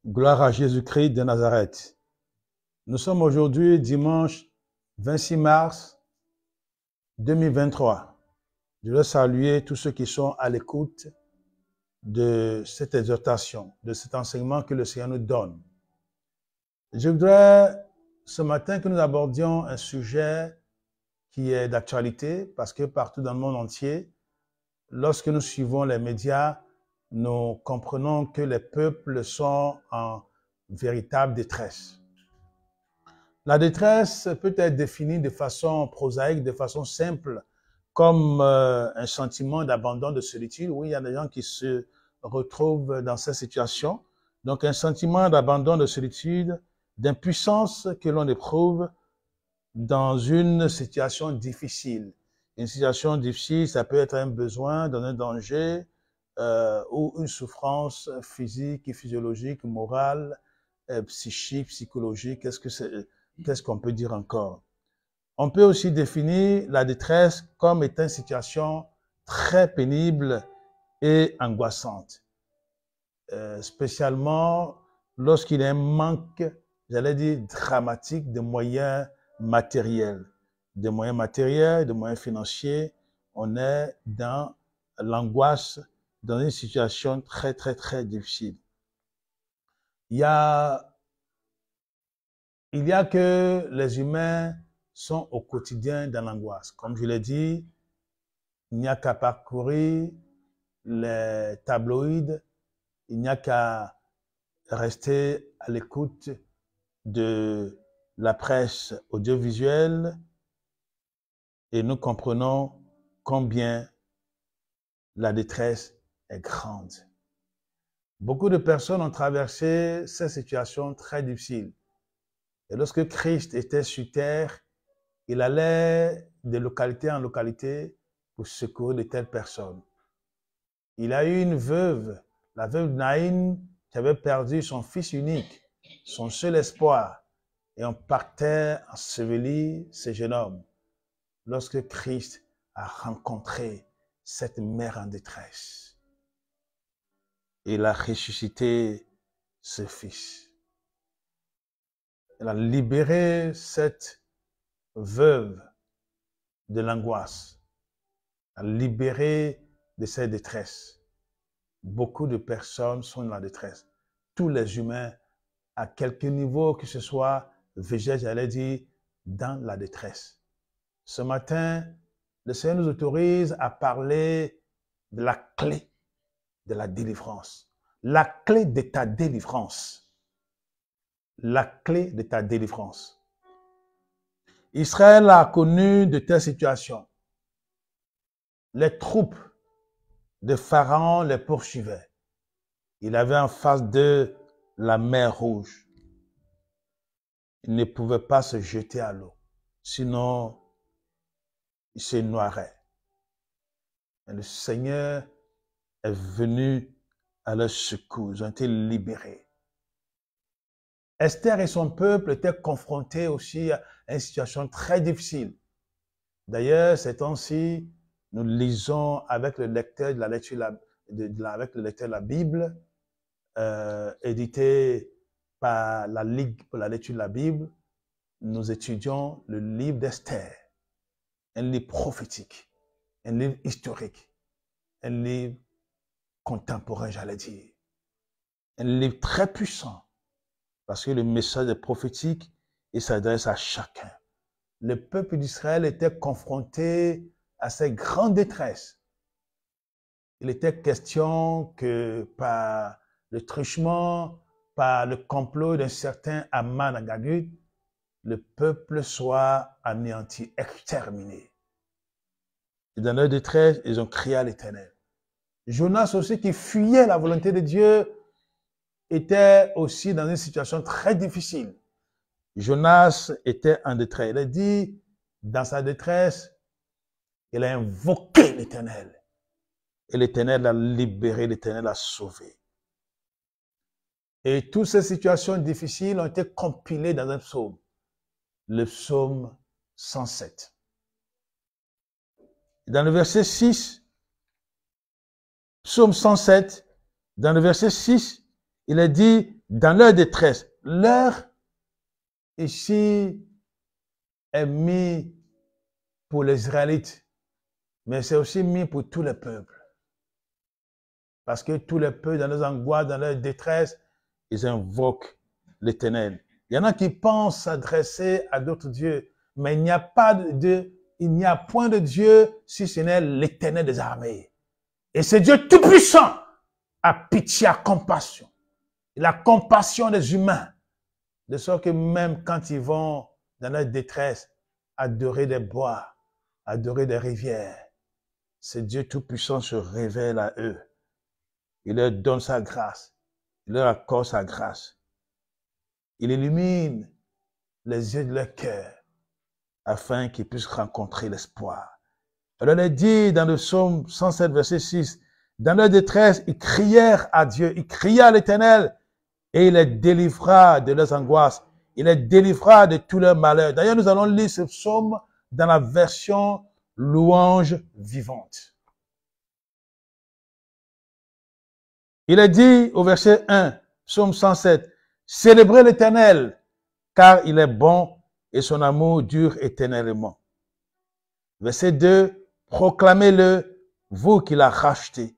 Gloire à Jésus-Christ de Nazareth. Nous sommes aujourd'hui dimanche 26 mars 2023. Je veux saluer tous ceux qui sont à l'écoute de cette exhortation, de cet enseignement que le Seigneur nous donne. Je voudrais ce matin que nous abordions un sujet qui est d'actualité parce que partout dans le monde entier, lorsque nous suivons les médias, nous comprenons que les peuples sont en véritable détresse. La détresse peut être définie de façon prosaïque, de façon simple, comme un sentiment d'abandon, de solitude. Oui, il y a des gens qui se retrouvent dans cette situation. Donc, un sentiment d'abandon, de solitude, d'impuissance que l'on éprouve dans une situation difficile. Une situation difficile, ça peut être un besoin, dans un danger, ou une souffrance physique et physiologique, morale, psychique, psychologique. Qu'est-ce qu'on peut dire encore? On peut aussi définir la détresse comme étant une situation très pénible et angoissante, spécialement lorsqu'il y a un manque, j'allais dire, dramatique de moyens matériels. De moyens financiers. On est dans l'angoisse, dans une situation très, très, très difficile. Il y a que les humains sont au quotidien dans l'angoisse. Comme je l'ai dit, il n'y a qu'à parcourir les tabloïds, il n'y a qu'à rester à l'écoute de la presse audiovisuelle et nous comprenons combien la détresse est grande. Beaucoup de personnes ont traversé ces situations très difficiles. Et lorsque Christ était sur terre, il allait de localité en localité pour secourir de telles personnes. Il a eu une veuve, la veuve Naïn, qui avait perdu son fils unique, son seul espoir, et on partait ensevelir ce jeune homme. Lorsque Christ a rencontré cette mère en détresse, il a ressuscité ce fils. Il a libéré cette veuve de l'angoisse, a libéré de ses détresses. Beaucoup de personnes sont dans la détresse. Tous les humains, à quelque niveau que ce soit, végètent, j'allais dire, dans la détresse. Ce matin, le Seigneur nous autorise à parler de la clé de la délivrance. La clé de ta délivrance. La clé de ta délivrance. Israël a connu de telles situations. Les troupes de Pharaon les poursuivaient. Il avait en face d'eux la mer Rouge. Il ne pouvait pas se jeter à l'eau, sinon il se noierait. Et le Seigneur est venu à leur secours. Ils ont été libérés. Esther et son peuple étaient confrontés aussi à une situation très difficile. D'ailleurs, ces temps-ci, nous lisons avec le lecteur de la lecture avec le lecteur de la Bible, édité par la Ligue pour la lecture de la Bible, nous étudions le livre d'Esther, un livre prophétique, un livre historique, un livre contemporain, j'allais dire, un livre très puissant, parce que le message est prophétique et s'adresse à chacun. Le peuple d'Israël était confronté à cette grande détresse. Il était question que par le truchement, par le complot d'un certain Aman Agagud, le peuple soit anéanti, exterminé. Et dans leur détresse, ils ont crié à l'Éternel. Jonas aussi, qui fuyait la volonté de Dieu, était aussi dans une situation très difficile. Jonas était en détresse. Il a dit, dans sa détresse, il a invoqué l'Éternel. Et l'Éternel l'a libéré, l'Éternel l'a sauvé. Et toutes ces situations difficiles ont été compilées dans un psaume. Le psaume 107. Dans le verset 6, psaume 107, dans le verset 6, il est dit, dans leur détresse. Leur, ici, est mis pour les Israélites, mais c'est aussi mis pour tout le peuple. Parce que tout le peuple, dans leurs angoisses, dans leur détresse, ils invoquent l'Éternel. Il y en a qui pensent s'adresser à d'autres dieux, mais il n'y a pas de Dieu, il n'y a point de Dieu si ce n'est l'Éternel des armées. Et c'est Dieu tout-puissant, a pitié, a compassion. Il a compassion des humains, de sorte que même quand ils vont dans leur détresse, adorer des bois, adorer des rivières, c'est Dieu tout-puissant se révèle à eux. Il leur donne sa grâce, il leur accorde sa grâce. Il illumine les yeux de leur cœur afin qu'ils puissent rencontrer l'espoir. Alors il est dit dans le psaume 107, verset 6, dans leur détresse, ils crièrent à Dieu, ils criaient à l'Éternel et il les délivra de leurs angoisses, il les délivra de tous leurs malheurs. D'ailleurs, nous allons lire ce psaume dans la version louange vivante. Il est dit au verset 1, psaume 107, célébrez l'Éternel, car il est bon et son amour dure éternellement. Verset 2, proclamez-le, vous qui l'a racheté,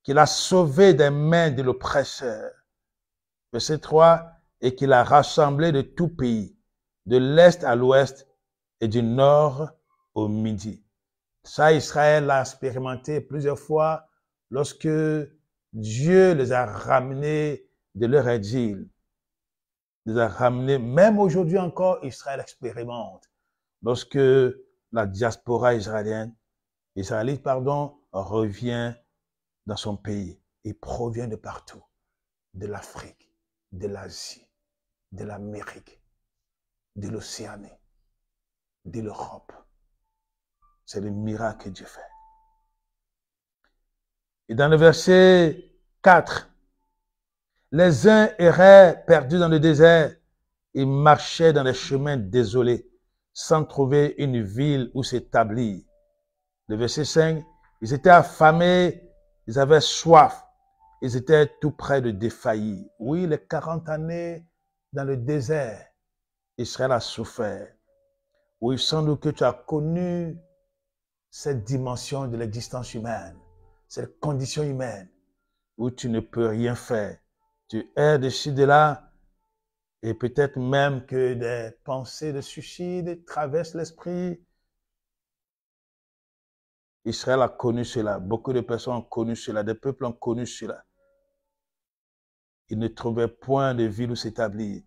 qui l'a sauvé des mains de l'oppresseur. Verset 3, et qui l'a rassemblé de tout pays, de l'est à l'ouest et du nord au midi. Ça, Israël l'a expérimenté plusieurs fois lorsque Dieu les a ramenés de leur exil. Il les a ramenés, même aujourd'hui encore, Israël expérimente. Lorsque la diaspora israélite, revient dans son pays. Il provient de partout. De l'Afrique, de l'Asie, de l'Amérique, de l'Océanie, de l'Europe. C'est le miracle que Dieu fait. Et dans le verset 4, les uns erraient perdus dans le désert, ils marchaient dans les chemins désolés, sans trouver une ville où s'établir. Le verset 5, ils étaient affamés, ils avaient soif, ils étaient tout près de défaillir. Oui, les 40 années dans le désert, Israël a souffert. Oui, sans doute que tu as connu cette dimension de l'existence humaine, cette condition humaine où tu ne peux rien faire. Tu erres de ci, de là, et peut-être même que des pensées de suicide traversent l'esprit. Israël a connu cela. Beaucoup de personnes ont connu cela. Des peuples ont connu cela. Ils ne trouvaient point de ville où s'établir.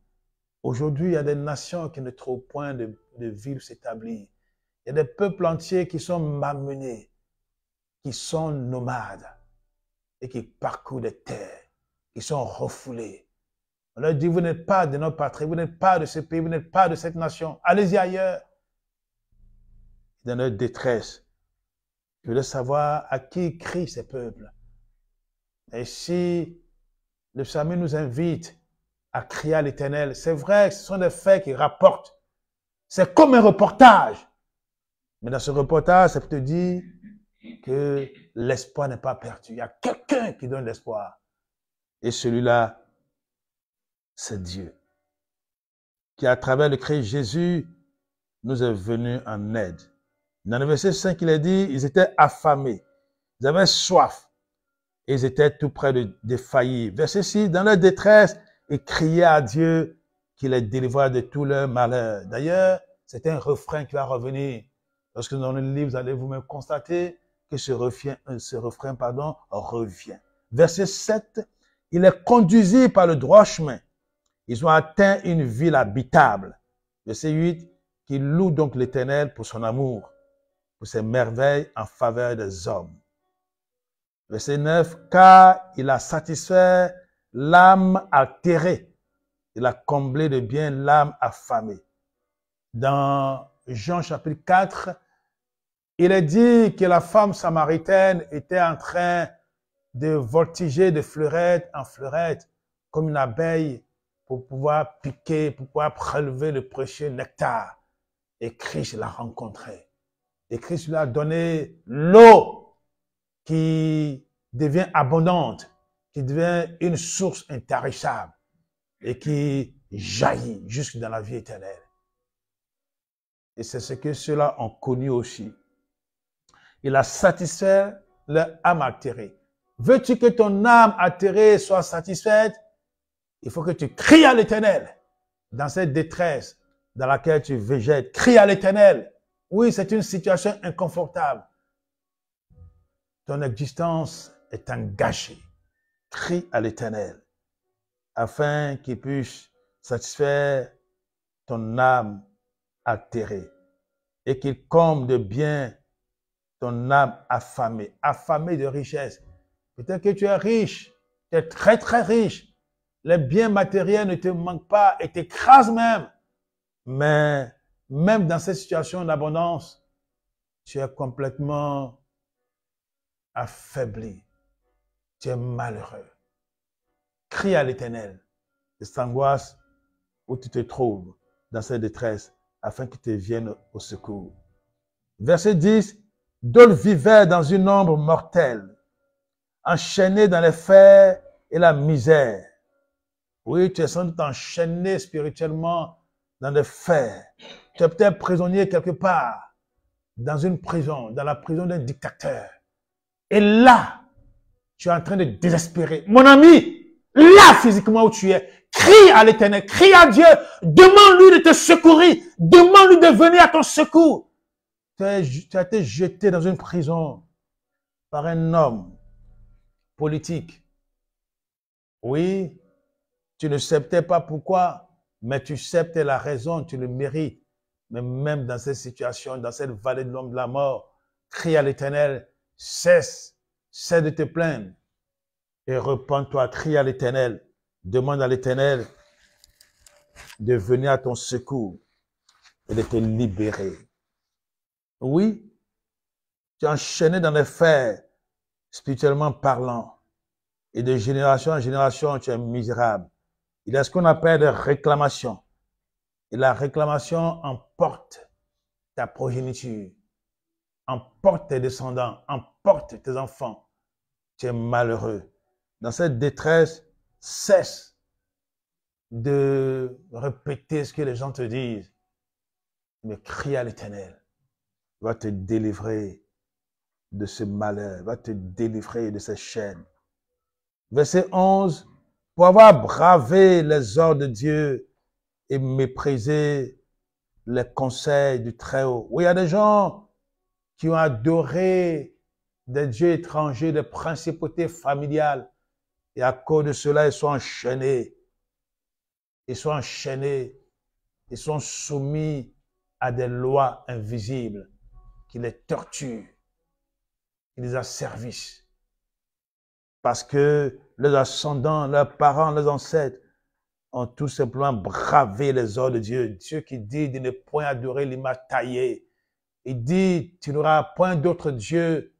Aujourd'hui, il y a des nations qui ne trouvent point de ville où s'établir. Il y a des peuples entiers qui sont malmenés, qui sont nomades et qui parcourent des terres, qui sont refoulés. On leur dit, vous n'êtes pas de notre patrie, vous n'êtes pas de ce pays, vous n'êtes pas de cette nation. Allez-y ailleurs. Dans leur détresse, je voulais savoir à qui crient ces peuples. Et si le psalmiste nous invite à crier à l'Éternel, c'est vrai que ce sont des faits qui rapportent. C'est comme un reportage. Mais dans ce reportage, ça peut te dire que l'espoir n'est pas perdu. Il y a quelqu'un qui donne l'espoir. Et celui-là, c'est Dieu, qui à travers le Christ Jésus nous est venu en aide. Dans le verset 5, il est dit, ils étaient affamés, ils avaient soif, et ils étaient tout près de défaillir. Verset 6, dans leur détresse, ils criaient à Dieu qui les délivra de tout leur malheur. D'ailleurs, c'est un refrain qui va revenir. Lorsque nous allons le lire, vous allez vous-même constater que ce refrain revient. Verset 7, il est conduit par le droit chemin. Ils ont atteint une ville habitable. Verset 8, qui loue donc l'Éternel pour son amour, pour ses merveilles en faveur des hommes. Verset 9, car il a satisfait l'âme altérée. Il a comblé de bien l'âme affamée. Dans Jean chapitre 4, il est dit que la femme samaritaine était en train de voltiger de fleurette en fleurette, comme une abeille, pour pouvoir piquer, pour pouvoir prélever le précieux nectar. Et Christ l'a rencontré. Et Christ lui a donné l'eau qui devient abondante, qui devient une source intarissable. et qui jaillit jusque dans la vie éternelle. Et c'est ce que ceux-là ont connu aussi. Il a satisfait leur âme atterrée. Veux-tu que ton âme atterrée soit satisfaite? Il faut que tu cries à l'Éternel. Dans cette détresse dans laquelle tu végètes, crie à l'Éternel. Oui, c'est une situation inconfortable. Ton existence est engagée. Crie à l'Éternel afin qu'il puisse satisfaire ton âme atterrée et qu'il comble de bien ton âme affamée, affamée de richesse. Peut-être que tu es riche, tu es très très riche. Les biens matériels ne te manquent pas et t'écrasent même. Mais même dans cette situation d'abondance, tu es complètement affaibli. Tu es malheureux. Crie à l'Éternel de cette angoisse où tu te trouves dans cette détresse afin qu'il te vienne au secours. Verset 10. D'autres vivaient dans une ombre mortelle, enchaînés dans les fers et la misère. Oui, tu es sans doute enchaîné spirituellement dans les fers. Tu es peut-être prisonnier quelque part, dans une prison, dans la prison d'un dictateur. Et là, tu es en train de désespérer. Mon ami, là physiquement où tu es, crie à l'Éternel, crie à Dieu, demande-lui de te secourir, demande-lui de venir à ton secours. Tu as été jeté dans une prison par un homme politique. Oui, tu ne sais peut-être pas pourquoi, mais tu sais peut-être la raison, tu le mérites. Mais même dans cette situation, dans cette vallée de l'ombre de la mort, crie à l'Éternel, cesse de te plaindre et repens-toi, crie à l'Éternel, demande à l'Éternel de venir à ton secours et de te libérer. Oui, tu es enchaîné dans les fers, spirituellement parlant, et de génération en génération, tu es misérable. Il y a ce qu'on appelle des réclamations. Et la réclamation emporte ta progéniture, emporte tes descendants, emporte tes enfants. Tu es malheureux. Dans cette détresse, cesse de répéter ce que les gens te disent, mais crie à l'Éternel. Il va te délivrer de ce malheur, il va te délivrer de ces chaînes. Verset 11, pour avoir bravé les ordres de Dieu et méprisé les conseils du Très-Haut. Oui, il y a des gens qui ont adoré des dieux étrangers, des principautés familiales, et à cause de cela, ils sont enchaînés. Ils sont enchaînés, ils sont soumis à des lois invisibles qui les torturent, qui les asservissent. Parce que leurs ascendants, leurs parents, leurs ancêtres ont tout simplement bravé les ordres de Dieu. Dieu qui dit de ne point adorer l'image taillée. Il dit, tu n'auras point d'autre Dieu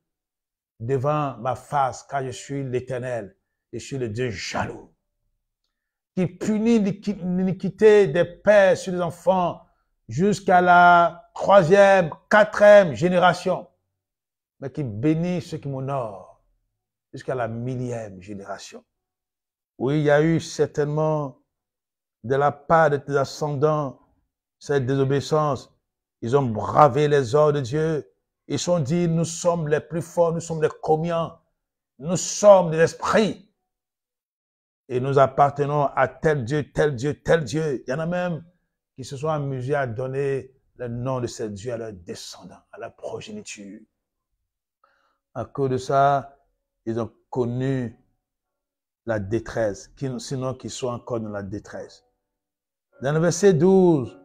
devant ma face, car je suis l'Éternel. Je suis le Dieu jaloux, qui punit l'iniquité des pères sur les enfants jusqu'à la 3e, 4e génération, mais qui bénit ceux qui m'honorent jusqu'à la 1000e génération. Oui, il y a eu certainement de la part de tes ascendants cette désobéissance. Ils ont bravé les ordres de Dieu. Ils se sont dit, nous sommes les plus forts, nous sommes les comiens, nous sommes des esprits. Et nous appartenons à tel Dieu, tel Dieu, tel Dieu. Il y en a même qui se sont amusés à donner le nom de ces dieux à leurs descendants, à la progéniture. À cause de ça, ils ont connu la détresse, sinon qu'ils soient encore dans la détresse. Dans le verset 12,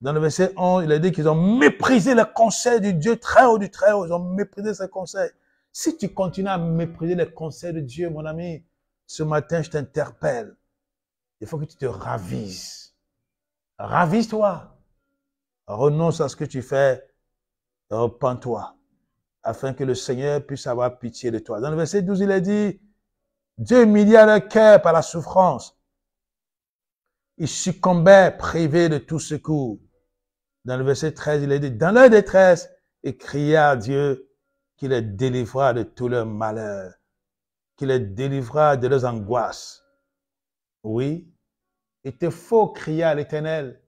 dans le verset 11, il a dit qu'ils ont méprisé les conseils du Dieu très haut du très haut. Ils ont méprisé ses conseils. Si tu continues à mépriser les conseils de Dieu, mon ami, ce matin, je t'interpelle. Il faut que tu te ravises. Ravise-toi. Renonce à ce que tu fais. Repens-toi. Afin que le Seigneur puisse avoir pitié de toi. Dans le verset 12, il a dit, Dieu humilia leur cœur par la souffrance. Ils succombaient privés de tout secours. Dans le verset 13, il a dit, dans leur détresse, ils criaient à Dieu qu'il les délivrera de tout leur malheur, qu'il les délivrera de leurs angoisses. Oui, Il te faut crier à l'Éternel.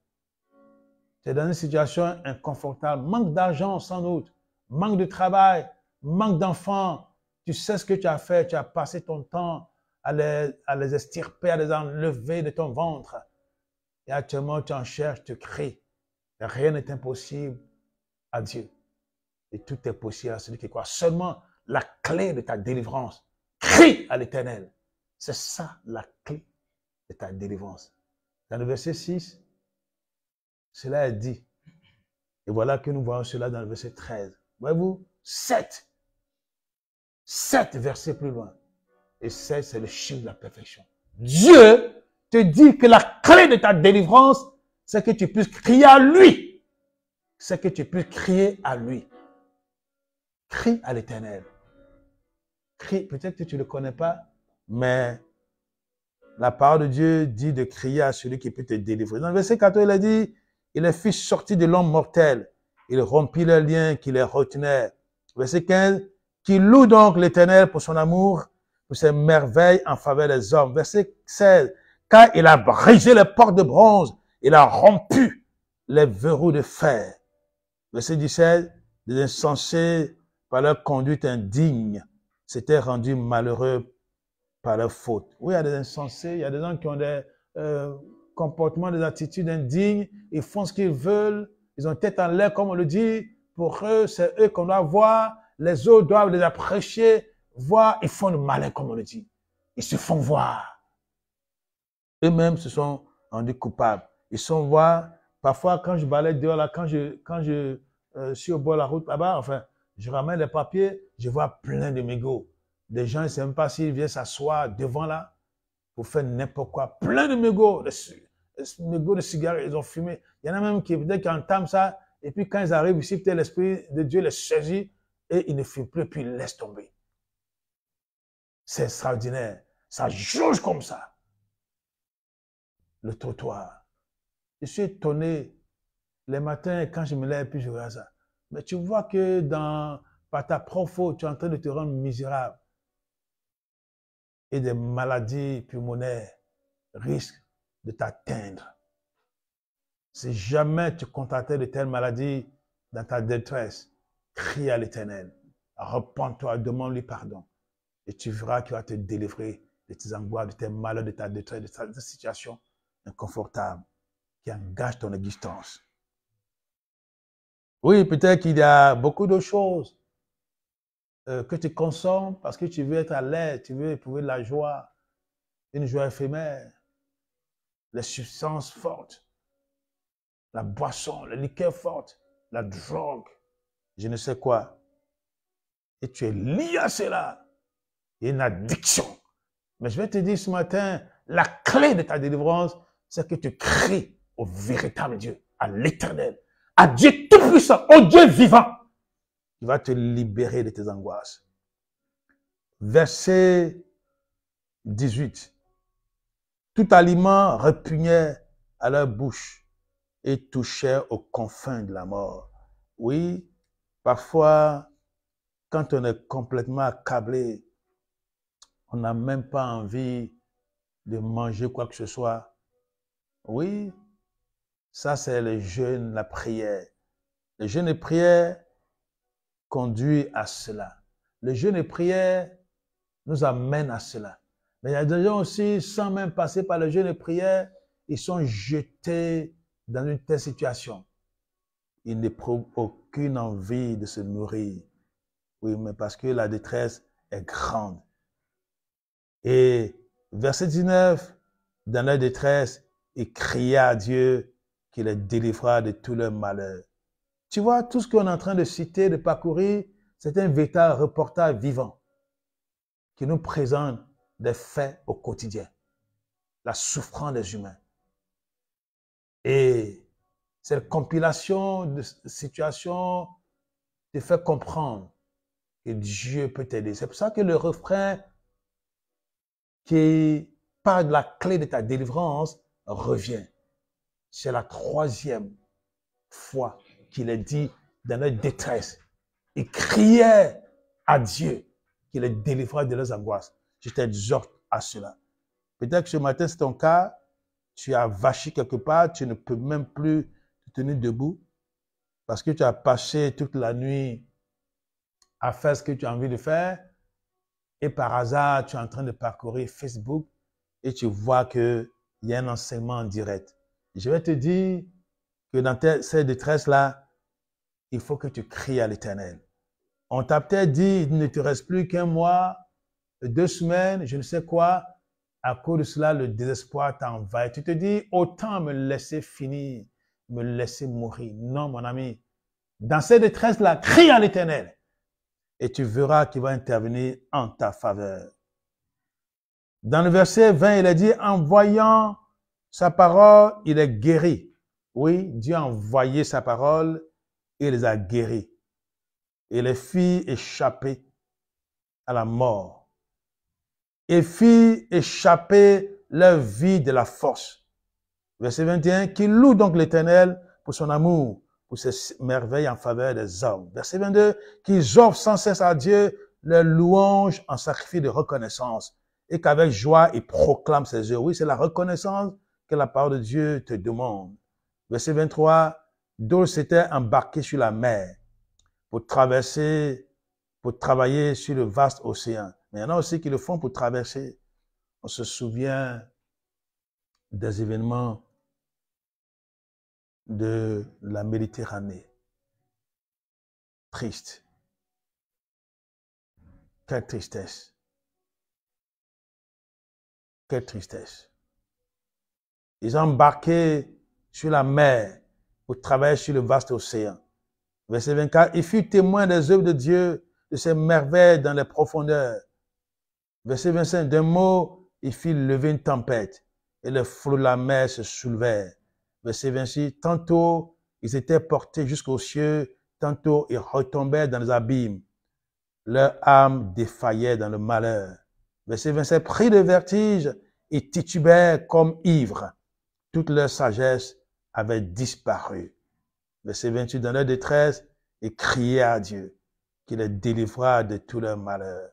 Tu es dans une situation inconfortable, manque d'argent sans doute, manque de travail, manque d'enfants. Tu sais ce que tu as fait, tu as passé ton temps à les extirper, à les enlever de ton ventre. Et actuellement, tu en cherches, tu cries. Et rien n'est impossible à Dieu. Et tout est possible à celui qui croit. Seulement la clé de ta délivrance. Crie à l'Éternel. C'est ça la clé de ta délivrance. Dans le verset 6, cela est dit. Et voilà que nous voyons cela dans le verset 13. Voyez-vous, 7 versets plus loin. Et 7, c'est le chiffre de la perfection. Dieu te dit que la clé de ta délivrance, c'est que tu puisses crier à lui. C'est que tu puisses crier à lui. Crie à l'Éternel. Crie, peut-être que tu ne le connais pas, mais la parole de Dieu dit de crier à celui qui peut te délivrer. Dans le verset 14, il a dit, il les fit sortir de l'homme mortel. Il rompit les liens qui les retenaient. Verset 15, qui loue donc l'Éternel pour son amour, pour ses merveilles en faveur des hommes. Verset 16, car il a brisé les portes de bronze, il a rompu les verrous de fer. Verset 17, les insensés, par leur conduite indigne, s'étaient rendus malheureux par leur faute. Oui, il y a des insensés, il y a des gens qui ont des comportements, des attitudes indignes, ils font ce qu'ils veulent, ils ont tête en l'air, comme on le dit. Pour eux, c'est eux qu'on doit voir. Les autres doivent les apprécier, voir. Ils font le malin, comme on le dit. Ils se font voir. Eux-mêmes se sont rendus coupables. Ils sont voir. Parfois, quand je balaye dehors, là, quand je suis au bord de la route, là-bas, enfin, je ramène les papiers, je vois plein de mégots. Des gens, ils ne savent même pas s'ils viennent s'asseoir devant là pour faire n'importe quoi. Plein de mégots, des mégots de cigarettes, ils ont fumé. Il y en a même qui, peut-être, qui entament ça, et puis quand ils arrivent ici, peut-être l'Esprit de Dieu les saisit et ils ne fument plus, puis ils laissent tomber. C'est extraordinaire. Ça jauge comme ça. Le trottoir. Je suis étonné les matins quand je me lève, puis je regarde ça. Mais tu vois que par ta propre faute, tu es en train de te rendre misérable. Et des maladies pulmonaires risquent de t'atteindre. Si jamais tu constatais de telles maladies dans ta détresse, crie à l'Éternel, repens-toi, demande-lui pardon. Et tu verras qu'il va te délivrer de tes angoisses, de tes malheurs, de ta détresse, de ta situation inconfortable qui engage ton existence. Oui, peut-être qu'il y a beaucoup de choses que tu consommes parce que tu veux être à l'aise, tu veux éprouver de la joie, une joie éphémère, les substances fortes, la boisson, le liqueur forte, la drogue, je ne sais quoi. Et tu es lié à cela. Il y a une addiction. Mais je vais te dire ce matin, la clé de ta délivrance, c'est que tu cries au véritable Dieu, à l'Éternel, à Dieu Tout-Puissant, au Dieu vivant. Il va te libérer de tes angoisses. Verset 18. Tout aliment repugnait à leur bouche et touchait aux confins de la mort. Oui, parfois, quand on est complètement accablé, on n'a même pas envie de manger quoi que ce soit. Oui, ça c'est le jeûne, la prière. Le jeûne et prière conduit à cela. Le jeûne et prière nous amène à cela. Mais il y a des gens aussi, sans même passer par le jeûne et prière, ils sont jetés dans une telle situation. Ils n'éprouvent aucune envie de se nourrir. Oui, mais parce que la détresse est grande. Et verset 19, dans leur détresse, ils criaient à Dieu qu'il les délivrera de tous leurs malheurs. Tu vois, tout ce qu'on est en train de citer, de parcourir, c'est un véritable reportage vivant qui nous présente des faits au quotidien, la souffrance des humains. Et cette compilation de situations te fait comprendre que Dieu peut t'aider. C'est pour ça que le refrain qui parle de la clé de ta délivrance revient. C'est la 3e fois qu'il est dit dans leur détresse. Ils criaient à Dieu qu'il les délivrera de leurs angoisses. Je t'exhorte à cela. Peut-être que ce matin, c'est ton cas. tu as vachi quelque part, tu ne peux même plus te tenir debout parce que tu as passé toute la nuit à faire ce que tu as envie de faire et par hasard, tu es en train de parcourir Facebook et tu vois qu'il y a un enseignement en direct. Je vais te dire que dans cette détresse-là, il faut que tu cries à l'Éternel. On t'a peut-être dit, il ne te reste plus qu'un mois, 2 semaines, je ne sais quoi. À cause de cela, le désespoir t'envahit. Tu te dis, autant me laisser finir, me laisser mourir. Non, mon ami. Dans cette détresse-là, crie à l'Éternel. Et tu verras qu'il va intervenir en ta faveur. Dans le verset 20, il a dit, en voyant sa parole, il est guéri. Oui, Dieu a envoyé sa parole et les a guéris. Et les fit échapper à la mort. Et fit échapper leur vie de la force. Verset 21, qui loue donc l'Éternel pour son amour, pour ses merveilles en faveur des hommes. Verset 22, qu'ils offrent sans cesse à Dieu leur louange en sacrifice de reconnaissance et qu'avec joie, ils proclament ses œuvres. Oui, c'est la reconnaissance que la parole de Dieu te demande. Verset 23, d'autres s'étaient embarqués sur la mer pour traverser, pour travailler sur le vaste océan. Mais il y en a aussi qui le font pour traverser. On se souvient des événements de la Méditerranée. Triste. Quelle tristesse. Quelle tristesse. Ils ont embarqué sur la mer pour travailler sur le vaste océan. Verset 24, il fut témoin des œuvres de Dieu, de ses merveilles dans les profondeurs. Verset 25, d'un mot, il fit lever une tempête et les flots de la mer se soulevèrent. Verset 26, tantôt ils étaient portés jusqu'aux cieux, tantôt ils retombèrent dans les abîmes. Leur âme défaillait dans le malheur. Verset 27, pris de vertige, ils titubèrent comme ivres. Toute leur sagesse avait disparu. Verset 28, dans leur détresse, ils criaient à Dieu, qu'il les délivrât de tout leur malheur.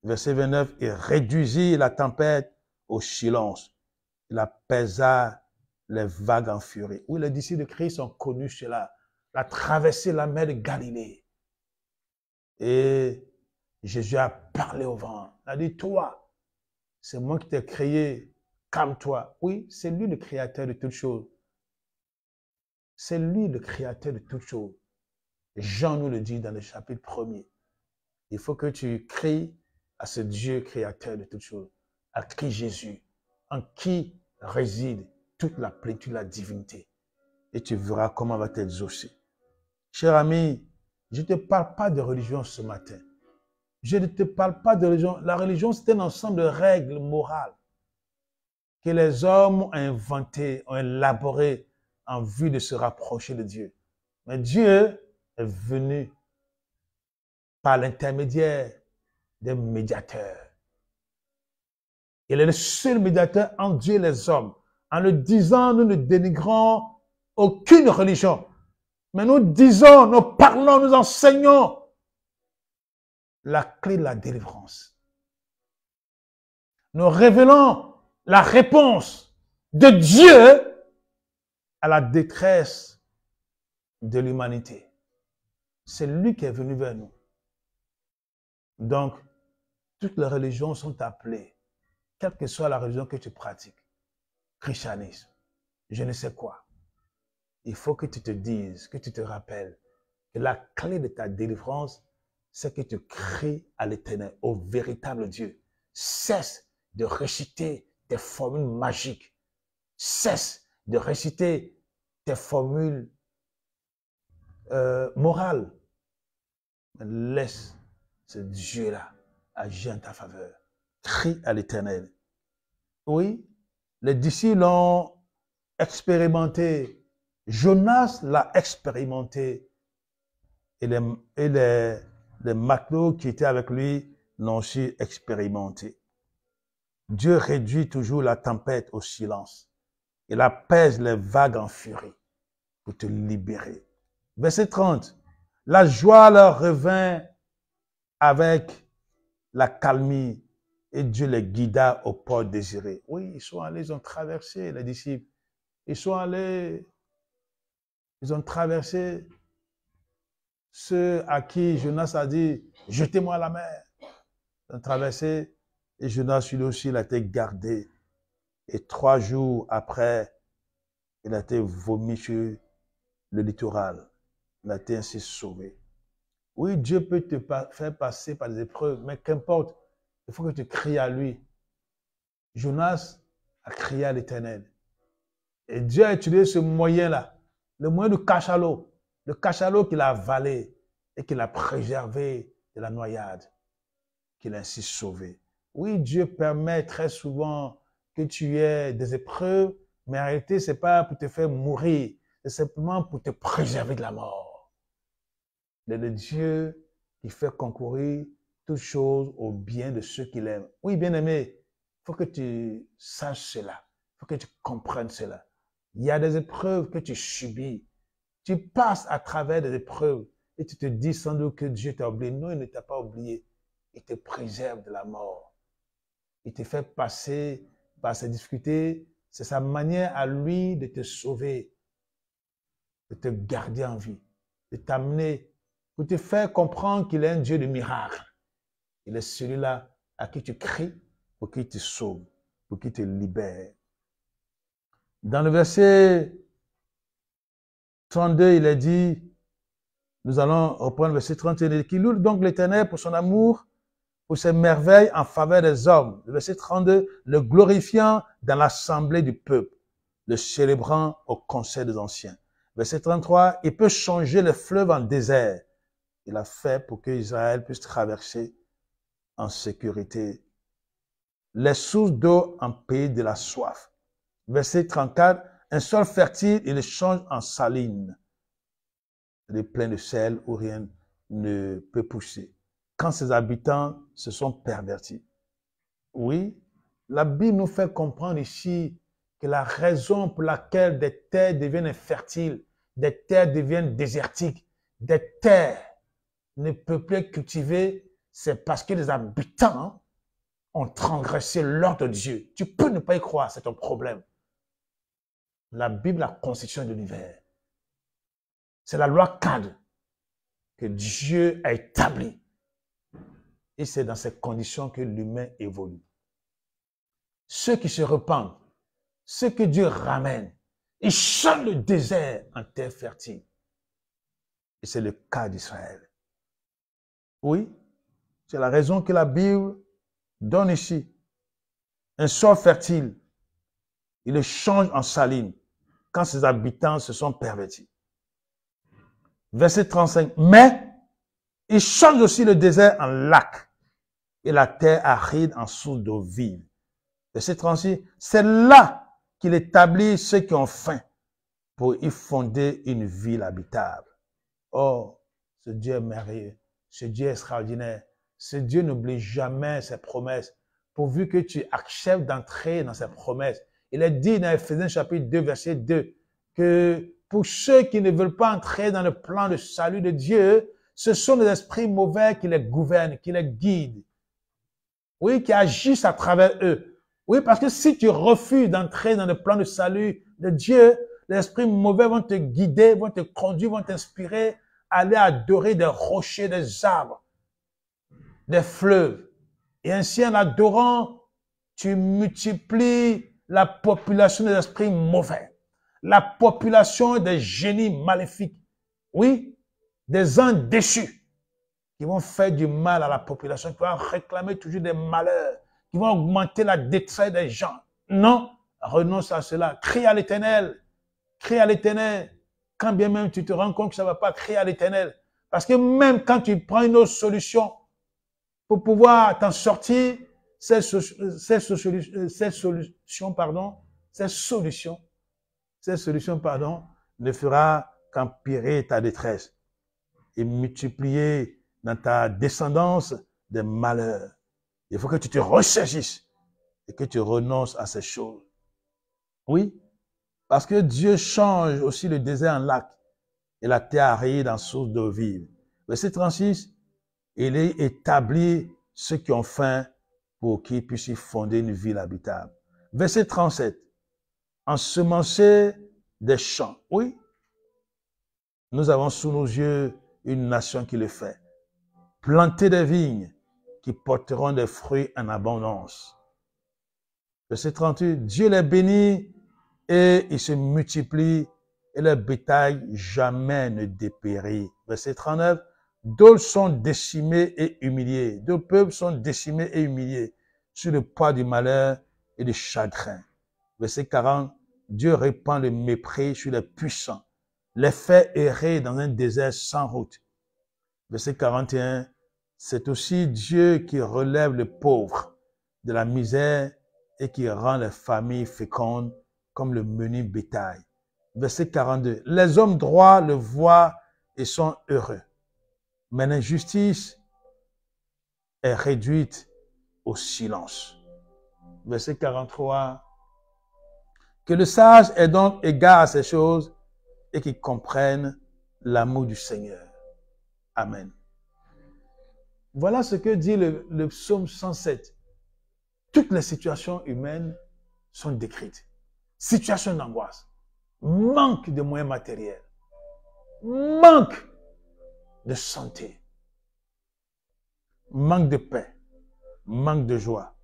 Verset 29, il réduisit la tempête au silence. Il apaisa les vagues en furie. Oui, les disciples de Christ ont connu cela. Il a traversé la mer de Galilée. Et Jésus a parlé au vent. Il a dit, toi, c'est moi qui t'ai créé, calme-toi. Oui, c'est lui le créateur de toutes choses. C'est lui le créateur de toutes choses. Jean nous le dit dans le chapitre 1er. Il faut que tu cries à ce Dieu créateur de toutes choses, à Christ Jésus, en qui réside toute la plénitude de la divinité. Et tu verras comment va t'exaucer. Cher ami, je ne te parle pas de religion ce matin. Je ne te parle pas de religion. La religion, c'est un ensemble de règles morales que les hommes ont inventées, ont élaborées en vue de se rapprocher de Dieu. Mais Dieu est venu par l'intermédiaire des médiateurs. Il est le seul médiateur entre Dieu et les hommes. En le disant, nous ne dénigrons aucune religion. Mais nous disons, nous parlons, nous enseignons la clé de la délivrance. Nous révélons la réponse de Dieu à la détresse de l'humanité. C'est lui qui est venu vers nous. Donc, toutes les religions sont appelées, quelle que soit la religion que tu pratiques, christianisme, je ne sais quoi. Il faut que tu te dises, que tu te rappelles que la clé de ta délivrance, c'est que tu cries à l'Éternel, au véritable Dieu. Cesse de réciter tes formules magiques. Cesse de réciter tes formules morales. Laisse ce Dieu-là agir en ta faveur. Crie à l'Éternel. Oui, les disciples l'ont expérimenté. Jonas l'a expérimenté. Et les matelots qui étaient avec lui l'ont aussi expérimenté. Dieu réduit toujours la tempête au silence. Il apaise les vagues en furie pour te libérer. Verset 30. La joie leur revint avec la calmie Et Dieu les guida au port désiré. Oui, ils sont allés, ils ont traversé, les disciples. Ils sont allés, ils ont traversé ceux à qui Jonas a dit, jetez-moi à la mer. Ils ont traversé, et Jonas, lui aussi, il a été gardé. Et 3 jours après, il a été vomi sur le littoral. Il a été ainsi sauvé. Oui, Dieu peut te faire passer par des épreuves, mais qu'importe, il faut que tu cries à lui. Jonas a crié à l'Éternel. Et Dieu a utilisé ce moyen-là, le moyen du cachalot, le cachalot qu'il a avalé et qu'il a préservé de la noyade, qu'il a ainsi sauvé. Oui, Dieu permet très souvent que tu aies des épreuves, mais en réalité, ce n'est pas pour te faire mourir, c'est simplement pour te préserver de la mort. Il est le Dieu qui fait concourir toutes choses au bien de ceux qu'il aime. Oui, bien-aimé, il faut que tu saches cela, il faut que tu comprennes cela. Il y a des épreuves que tu subis. Tu passes à travers des épreuves et tu te dis sans doute que Dieu t'a oublié. Non, il ne t'a pas oublié. Il te préserve de la mort. Il te fait passer par ces difficultés. C'est sa manière à lui de te sauver, de te garder en vie, de t'amener, pour te faire comprendre qu'il est un Dieu de miracles. Il est celui-là à qui tu cries pour qu'il te sauve, pour qu'il te libère. Dans le verset 32, il est dit, nous allons reprendre le verset 31, qui loue donc l'Éternel pour son amour, pour ses merveilles en faveur des hommes. Le verset 32, le glorifiant dans l'assemblée du peuple, le célébrant au conseil des anciens. Verset 33, il peut changer le fleuve en désert. Il a fait pour que Israël puisse traverser en sécurité les sources d'eau en pays de la soif. Verset 34, un sol fertile, il le change en saline. Il est plein de sel où rien ne peut pousser. Quand ses habitants se sont pervertis. Oui, la Bible nous fait comprendre ici que la raison pour laquelle des terres deviennent infertiles, des terres deviennent désertiques, des terres ne peuvent plus cultiver, c'est parce que les habitants ont transgressé l'ordre de Dieu. Tu peux ne pas y croire, c'est ton problème. La Bible, la constitution de l'univers, c'est la loi cadre que Dieu a établie. Et c'est dans ces conditions que l'humain évolue. Ceux qui se repentent, ceux que Dieu ramène, ils changent le désert en terre fertile. Et c'est le cas d'Israël. Oui, c'est la raison que la Bible donne ici. Un sol fertile, il le change en saline quand ses habitants se sont pervertis. Verset 35. Mais il change aussi le désert en lac et la terre aride en source d'eau vive. Verset 36. C'est là qu'il établit ceux qui ont faim pour y fonder une ville habitable. Oh, ce Dieu est merveilleux, ce Dieu est extraordinaire. Ce Dieu n'oublie jamais ses promesses, pourvu que tu acceptes d'entrer dans ses promesses. Il est dit dans Ephésiens chapitre 2, verset 2, que pour ceux qui ne veulent pas entrer dans le plan de salut de Dieu, ce sont les esprits mauvais qui les gouvernent, qui les guident. Oui, qui agissent à travers eux. Oui, parce que si tu refuses d'entrer dans le plan de salut de Dieu, les esprits mauvais vont te guider, vont te conduire, vont t'inspirer à aller adorer des rochers, des arbres, des fleuves. Et ainsi, en adorant, tu multiplies la population des esprits mauvais, la population des génies maléfiques. Oui, des anges déchus qui vont faire du mal à la population, qui vont réclamer toujours des malheurs, qui vont augmenter la détresse des gens. Non, renonce à cela. Crie à l'Éternel. Crie à l'Éternel. Quand bien même tu te rends compte que ça ne va pas, crie à l'Éternel. Parce que même quand tu prends une autre solution pour pouvoir t'en sortir, cette solution ne fera qu'empirer ta détresse et multiplier dans ta descendance des malheurs. Il faut que tu te ressaisisses et que tu renonces à ces choses. Oui, parce que Dieu change aussi le désert en lac et la terre aride en source d'eau vive. Verset 36, il est établi ceux qui ont faim pour qu'il puisse y fonder une ville habitable. Verset 37. Ensemencer des champs. Oui, nous avons sous nos yeux une nation qui le fait. Planter des vignes qui porteront des fruits en abondance. Verset 38. Dieu les bénit et ils se multiplient et le bétail jamais ne dépérit. Verset 39. D'autres sont décimés et humiliés. D'autres peuples sont décimés et humiliés sur le poids du malheur et du chagrin. Verset 40. Dieu répand le mépris sur les puissants, les fait errer dans un désert sans route. Verset 41. C'est aussi Dieu qui relève les pauvres de la misère et qui rend les familles fécondes comme le menu bétail. Verset 42. Les hommes droits le voient et sont heureux. Mais l'injustice est réduite au silence. Verset 43. Que le sage ait donc égard à ces choses et qu'il comprenne l'amour du Seigneur. Amen. Voilà ce que dit le psaume 107. Toutes les situations humaines sont décrites. Situation d'angoisse, manque de moyens matériels, manque de santé, manque de paix, manque de joie.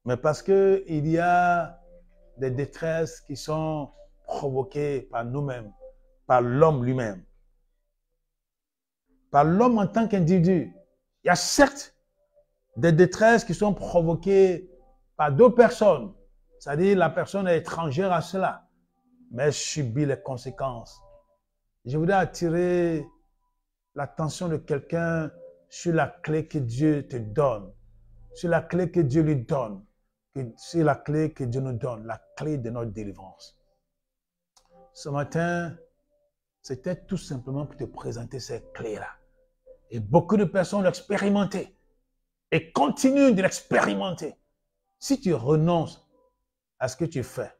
Mais parce qu'il y a des détresses qui sont provoquées par nous-mêmes, par l'homme lui-même, par l'homme en tant qu'individu. Il y a certes des détresses qui sont provoquées par d'autres personnes, c'est-à-dire la personne est étrangère à cela, mais elle subit les conséquences. Je voudrais attirer l'attention de quelqu'un sur la clé que Dieu te donne, sur la clé que Dieu lui donne, sur la clé que Dieu nous donne, la clé de notre délivrance. Ce matin, c'était tout simplement pour te présenter cette clé-là. Et beaucoup de personnes l'ont expérimenté et continuent de l'expérimenter. Si tu renonces à ce que tu fais,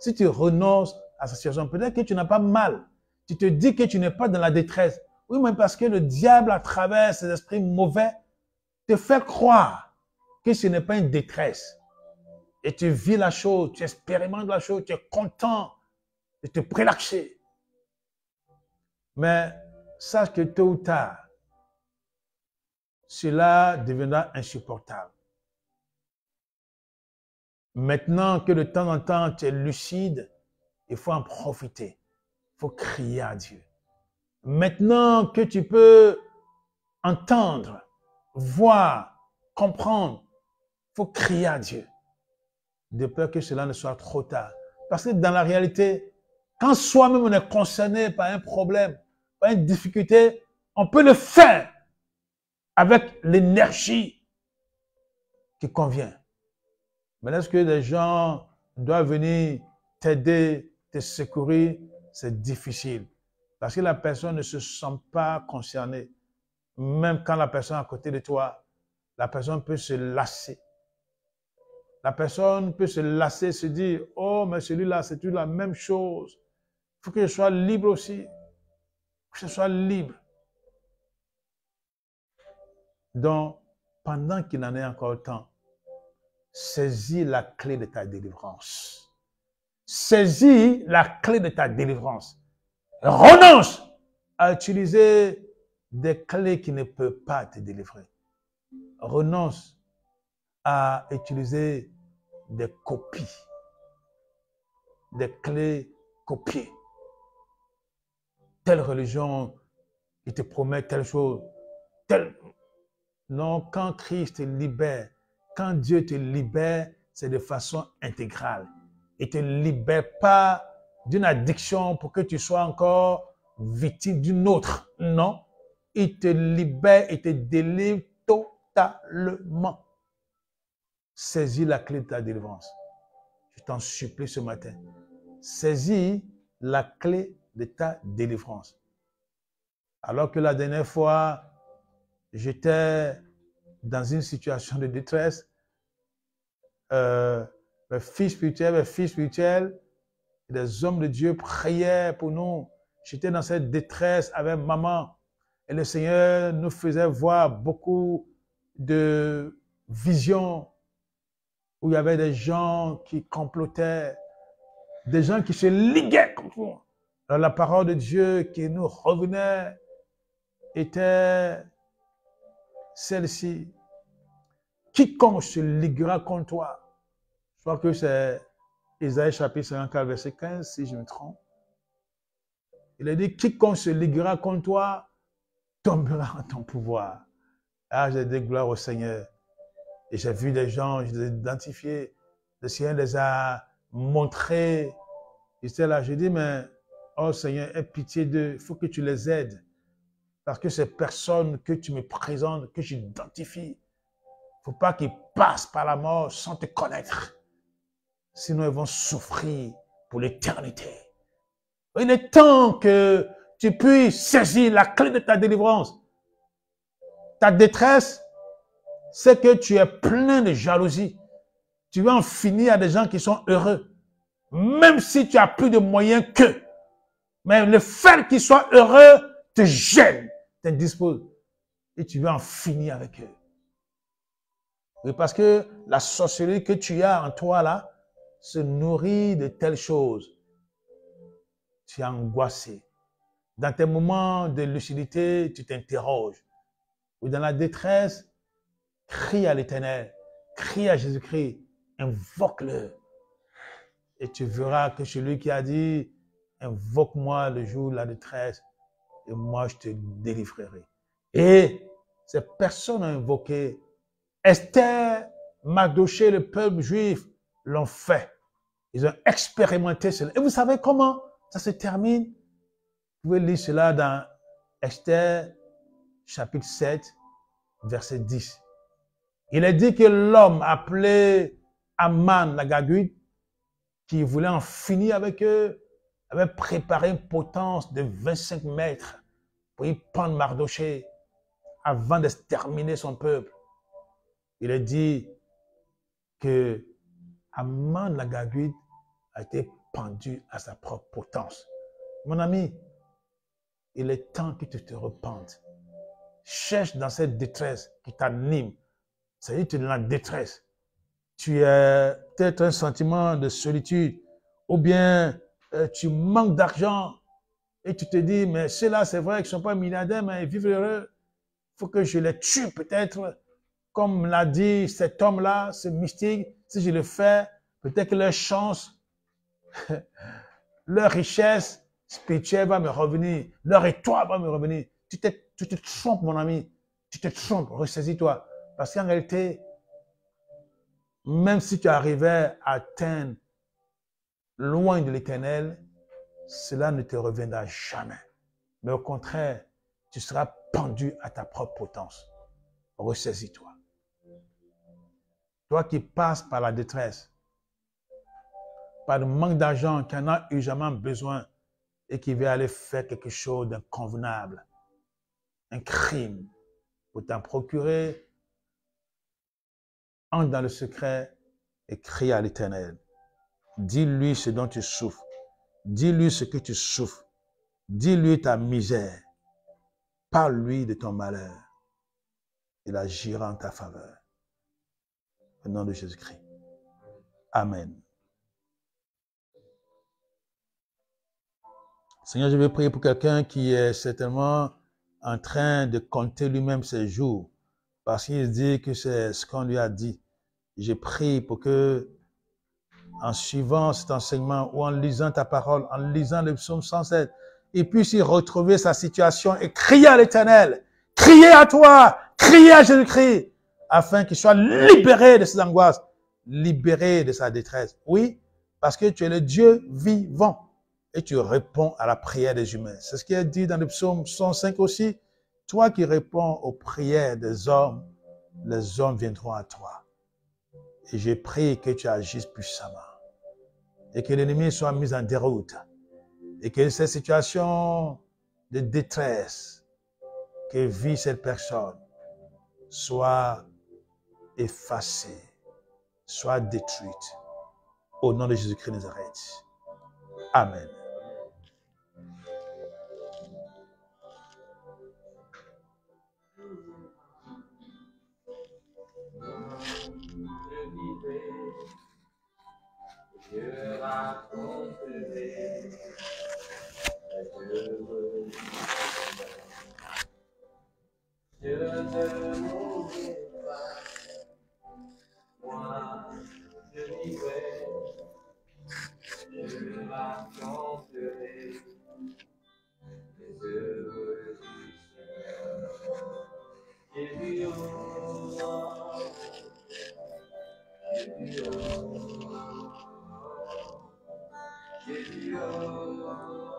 si tu renonces à cette situation, peut-être que tu n'as pas mal. Tu te dis que tu n'es pas dans la détresse. Oui, mais parce que le diable, à travers ses esprits mauvais, te fait croire que ce n'est pas une détresse. Et tu vis la chose, tu expérimentes la chose, tu es content de te prélaxer. Mais sache que tôt ou tard, cela deviendra insupportable. Maintenant que de temps en temps tu es lucide, il faut en profiter. Il faut crier à Dieu. Maintenant que tu peux entendre, voir, comprendre, il faut crier à Dieu. De peur que cela ne soit trop tard. Parce que dans la réalité, quand soi-même on est concerné par un problème, par une difficulté, on peut le faire avec l'énergie qui convient. Mais est-ce que les gens doivent venir t'aider, te secourir? C'est difficile. Parce que la personne ne se sent pas concernée. Même quand la personne est à côté de toi, la personne peut se lasser. La personne peut se lasser, se dire, oh, mais celui-là, c'est tout la même chose. Il faut que je sois libre aussi. Il faut que je sois libre. Donc, pendant qu'il en est encore le temps, saisis la clé de ta délivrance. Saisis la clé de ta délivrance. Renonce à utiliser des clés qui ne peuvent pas te délivrer. Renonce à utiliser des copies, des clés copiées. Telle religion qui te promet telle chose, telle... Non, quand Christ te libère, quand Dieu te libère, c'est de façon intégrale. Il ne te libère pas d'une addiction pour que tu sois encore victime d'une autre. Non, il te libère et te délivre totalement. Saisis la clé de ta délivrance. Je t'en supplie ce matin. Saisis la clé de ta délivrance. Alors que la dernière fois, j'étais dans une situation de détresse, mes filles spirituelles, des hommes de Dieu priaient pour nous. J'étais dans cette détresse avec maman et le Seigneur nous faisait voir beaucoup de visions où il y avait des gens qui complotaient, des gens qui se liguaient contre nous. Alors la parole de Dieu qui nous revenait était celle-ci. Quiconque se liguera contre toi. Je crois que c'est Isaïe chapitre 54, verset 15, si je me trompe. Il a dit, quiconque se liguera contre toi tombera en ton pouvoir. Ah, j'ai dit gloire au Seigneur. Et j'ai vu des gens, je les ai identifiés. Le Seigneur les a montrés. J'étais là, j'ai dit, mais, oh Seigneur, aie pitié d'eux. Il faut que tu les aides. Parce que ces personnes que tu me présentes, que j'identifie, il ne faut pas qu'ils passent par la mort sans te connaître. Sinon, ils vont souffrir pour l'éternité. Il est temps que tu puisses saisir la clé de ta délivrance. Ta détresse, c'est que tu es plein de jalousie. Tu vas en finir à des gens qui sont heureux. Même si tu as plus de moyens qu'eux. Mais le fait qu'ils soient heureux te gêne, t'indispose. Et tu vas en finir avec eux. Oui, parce que la sorcellerie que tu as en toi là, se nourrit de telles choses. Tu es angoissé. Dans tes moments de lucidité, tu t'interroges. Ou dans la détresse, crie à l'Éternel, crie à Jésus-Christ, invoque-le. Et tu verras que celui qui a dit, invoque-moi le jour de la détresse, et moi je te délivrerai. Et ces personnes ont invoqué. Esther, Mardochée, le peuple juif l'ont fait. Ils ont expérimenté cela. Et vous savez comment ça se termine? Vous pouvez lire cela dans Esther, chapitre 7, verset 10. Il est dit que l'homme appelé Aman l'Agagite, qui voulait en finir avec eux, avait préparé une potence de 25 mètres pour y prendre Mardochée avant d'exterminer son peuple. Il est dit que Aman l'Agagite a été pendu à sa propre potence. Mon ami, il est temps que tu te repentes. Cherche dans cette détresse qui t'anime. C'est-à-dire que tu es dans la détresse. Tu as peut-être un sentiment de solitude ou bien tu manques d'argent et tu te dis, mais ceux-là, c'est vrai qu'ils ne sont pas milliardaires, mais ils vivent heureux. Il faut que je les tue peut-être. Comme l'a dit cet homme-là, ce mystique, si je le fais, peut-être que leur chance, leur richesse spirituelle va me revenir. Leur étoile va me revenir. Tu te trompes, mon ami. Tu te trompes. Ressaisis-toi. Parce qu'en réalité, même si tu arrivais à atteindre loin de l'Éternel, cela ne te reviendra jamais. Mais au contraire, tu seras pendu à ta propre potence. Ressaisis-toi. Toi qui passes par la détresse, par le manque d'argent, qui en a urgemment besoin et qui veut aller faire quelque chose d'inconvenable, un crime, pour t'en procurer, entre dans le secret et crie à l'Éternel. Dis-lui ce dont tu souffres. Dis-lui ce que tu souffres. Dis-lui ta misère. Parle-lui de ton malheur. Il agira en ta faveur. Au nom de Jésus-Christ. Amen. Seigneur, je vais prier pour quelqu'un qui est certainement en train de compter lui-même ses jours. Parce qu'il dit que c'est ce qu'on lui a dit. Je prie pour que, en suivant cet enseignement ou en lisant ta parole, en lisant le psaume 107, il puisse y retrouver sa situation et crier à l'Éternel, crier à toi, crier à Jésus-Christ, afin qu'il soit libéré de ses angoisses, libéré de sa détresse. Oui, parce que tu es le Dieu vivant et tu réponds à la prière des humains. C'est ce qui est dit dans le psaume 105 aussi. Toi qui réponds aux prières des hommes, les hommes viendront à toi. Et je prie que tu agisses puissamment et que l'ennemi soit mis en déroute et que cette situation de détresse que vit cette personne soit effacée, soit détruite. Au nom de Jésus-Christ de Nazareth. Amen. Je raconterai la heureux. Je ne mourrai pas, moi je vivrai, je raconterai les heureux du Seigneur. J'ai vu oh, j'ai vu oh, j'ai vu oh.